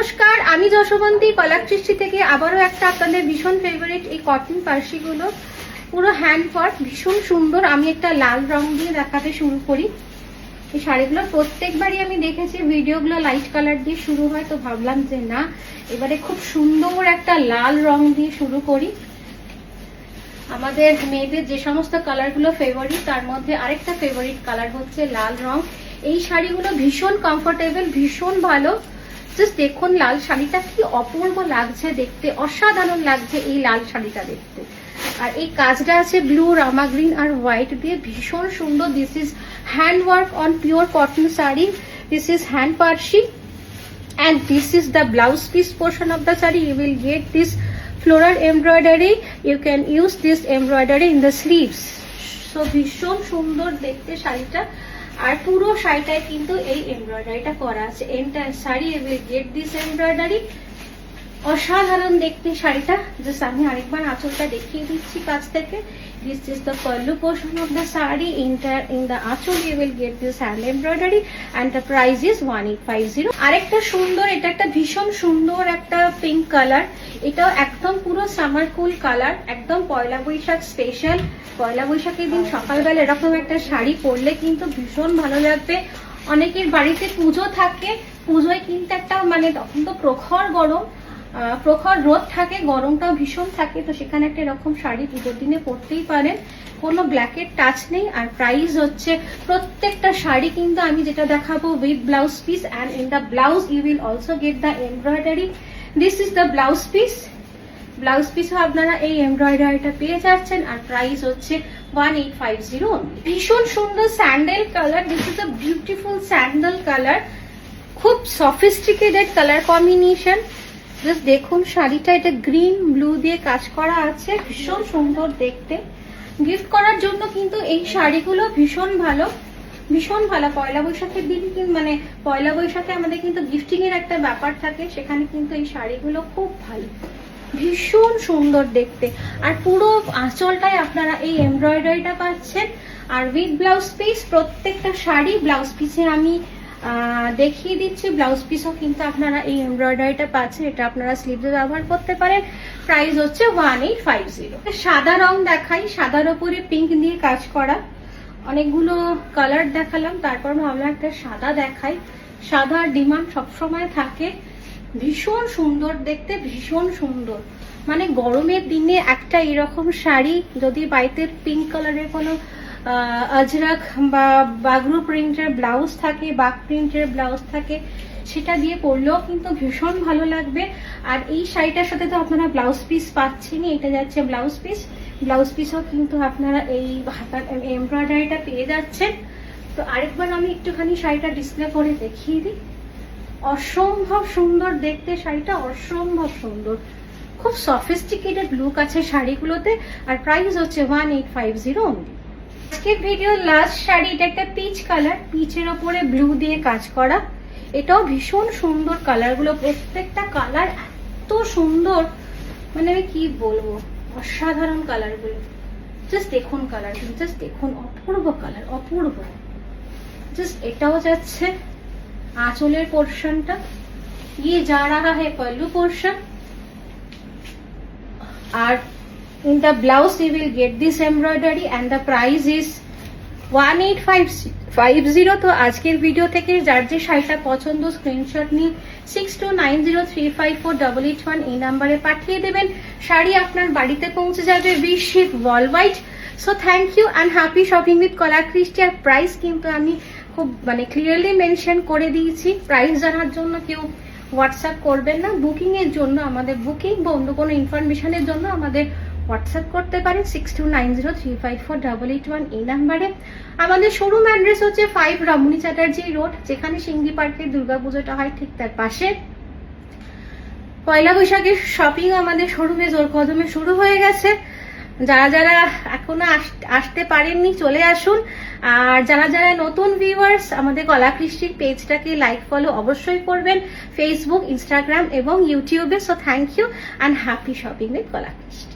নমস্কার, আমি যশবন্তী কলাকৃষ্টি থেকে আবারও একটা আপনাদের ভীষণ ফেভারিট এই কটন পার্সিগুলো পুরো হ্যান্ড ওয়ার্ক, ভীষণ সুন্দর। আমি একটা লাল রং দিয়ে দেখাতে শুরু করি। এই শাড়িগুলো প্রত্যেকবারই আমি দেখেছি ভিডিওগুলো লাইট কালার দিয়ে শুরু হয়, তো ভাবলাম যে না, এবারে খুব সুন্দর একটা লাল রং দিয়ে শুরু করি। আমাদের মেয়েদের যে সমস্ত কালারগুলো ফেভারিট, তার মধ্যে আরেকটা ফেভারিট কালার হচ্ছে লাল রং। এই শাড়িগুলো ভীষণ কমফোর্টেবল, ভীষণ ভালো। জাস্ট দেখুন লাল শাড়িটা কি অপূর্ব লাগছে দেখতে, অসাধারণ লাগছে এই লাল শাড়িটা দেখতে। আর এই কাজটা আছে ব্লু, রামা গ্রিন আর হোয়াইট দিয়ে, ভীষণ সুন্দর। This is hand work on pure cotton sari. This is hand পার্সি and this is the blouse piece portion of the saree. You will get this floral embroidery. You can use this embroidery in the sleeves. So ভীষণ সুন্দর দেখতে শাড়িটা। আর পুরো শাড়িটায় কিন্তু এই এমব্রয়ডারিটা করা আছে। Entire sari you will get this embroidery. অসাধারণ দেখতে শাড়িটা। জাস্ট আমি আরেকবার আঁচলটা দেখিয়ে দিচ্ছি কাছ থেকে। This is the pallu portion of the saree. In the আঁচল you will get this hand embroidery and the price is 1850. আরেকটা সুন্দর, এটা একটা ভীষণ সুন্দর একটা পিঙ্ক কালার। এটাও একদম পুরো সামার কুল কালার, একদম পয়লা বৈশাখ স্পেশাল। পয়লা বৈশাখের দিন সকালবেলা এরকম একটা শাড়ি পরলে কিন্তু ভীষণ ভালো লাগবে। অনেকের বাড়িতে পুজো থাকে, পুজোয় কিন্তু একটা তখন তো প্রখর গরম, প্রখর রোদ থাকে, গরমটাও ভীষণ থাকে, তো সেখানে একটা এরকম শাড়ি পুজোর দিনে পরতেই পারেন। কোনো ব্ল্যাকের টাচ নেই। আর প্রাইস হচ্ছে প্রত্যেকটা শাড়ি কিন্তু আমি যেটা দেখাবো with blouse piece, and in the blouse you will also get the embroidery. This is the blouse piece. Blouse পিসও আপনারা এই এমব্রয়ডারিটা পেয়ে যাচ্ছেন। আর প্রাইস হচ্ছে 1850 only। ভীষণ সুন্দর sandal colour. This is a beautiful sandal colour, খুব সফিস্টিকেটেড কালার কম্বিনেশন। জাস্ট দেখুন শাড়িটা, এটা গ্রিন ব্লু দিয়ে কাজ করা আছে, ভীষণ সুন্দর দেখতে। গিফট করার জন্য কিন্তু এই শাড়িগুলো ভীষণ ভালো, ভীষণ ভালো। পয়লা বৈশাখের দিন পয়লা বৈশাখে আমাদের কিন্তু গিফটিং এর একটা ব্যাপার থাকে, সেখানে কিন্তু এই শাড়িগুলো খুব ভালো, ভীষণ সুন্দর দেখতে। আর পুরো আঁচলটায় আপনারা এই এমব্রয়ডারিটা পাচ্ছেন। আর উইথ ব্লাউজ পিস প্রত্যেকটা শাড়ি ব্লাউজ পিসে আমি দেখিয়ে দিচ্ছি। ব্লাউজ পিসও কিন্তু আপনারা এই এমব্রয়ডারিটা পাচ্ছেন, এটা আপনারা স্লিভে ব্যবহার করতে পারেন। প্রাইস হচ্ছে 1850। সাদা রং দেখাই, সাদার উপরে পিঙ্ক দিয়ে কাজ করা। অনেকগুলো কালার দেখালাম, তারপর ভাবলাম একটা সাদা দেখাই। সাদার ডিমান্ড সবসময় থাকে, ভীষণ সুন্দর দেখতে, ভীষণ সুন্দর। গরমের দিনে একটা এরকম শাড়ি যদি বাড়িতে পিঙ্ক কালারের কোনো আজরাক বা বাগরু প্রিন্টের ব্লাউজ থাকে, বাগ প্রিন্টের ব্লাউজ থাকে, সেটা দিয়ে পরলেও কিন্তু ভীষণ ভালো লাগবে। আর এই শাড়িটার সাথে তো আপনারা ব্লাউজ পিস পাচ্ছেনই, এটা যাচ্ছে ব্লাউজ পিস। ব্লাউজ পিসও কিন্তু আপনারা এই হাতার এমব্রয়ডারিটা পেয়ে যাচ্ছেন। তো আরেকবার আমি একটুখানি শাড়িটা ডিসপ্লে করে দেখিয়ে দিই। অসম্ভব সুন্দর দেখতে শাড়িটা, অসম্ভব সুন্দর, খুব সফিস্টিকেটেড লুক আছে শাড়িগুলোতে। আর প্রাইস হচ্ছে 1850 only। আজকের ভিডিওর লাস্ট শাড়ি, এটা একটা পিচ কালার, পিচের ওপরে ব্লু দিয়ে কাজ করা। এটাও ভীষণ সুন্দর কালারগুলো, প্রত্যেকটা কালার এত সুন্দর, আমি কি বলবো, অসাধারণ কালারগুলো। জাস্ট দেখুন কালারগুলো, জাস্ট দেখুন, অপূর্ব কালার, অপূর্ব। জাস্ট এটাও যাচ্ছে आंचलेर पोर्शन टा, ये जा रहा है पल्लू पोर्शन। और in the blouse you will get this embroidery and the price is 1850। তো আজকের ভিডিও থেকে যার যে শাড়িটা পছন্দ স্ক্রিনশট নিয়ে 6290354881 এই নাম্বারে পাঠিয়ে দেবেন। শাড়ি আপনার বাড়িতে পৌঁছে যাবে, we ship worldwide. So thank you and happy shopping with Kalakrishti. আর প্রাইস কিন্তু আমি খুব ক্লিয়ারলি মেনশন করে দিয়েছি। প্রাইস জানার জন্য কেউ হোয়াটসঅ্যাপ করবেন না, বুকিং এর জন্য আমাদের বুকিং বা অন্য কোনো ইনফরমেশনের জন্য আমাদের হোয়াটসঅ্যাপ করতে পারেন 6290354881 এই নাম্বারে। আমাদের শোরুম অ্যাড্রেস হচ্ছে 5 রমণী চ্যাটার্জি রোড, যেখানে সিঙ্গি পার্কের দুর্গাপুজোটা হয় ঠিক তার পাশে। পয়লা বৈশাখের শপিং আমাদের শোরুমে জোর কদমে শুরু হয়ে গেছে। যারা যারা এখনো আসতে পারেননি চলে আসুন। আর যারা যারা নতুন ভিউয়ার্স, আমাদের কলাকৃষ্টির পেজটাকে লাইক ফলো অবশ্যই করবেন, ফেসবুক, ইনস্টাগ্রাম এবং ইউটিউবে। So thank you and happy shopping with Kalakristi.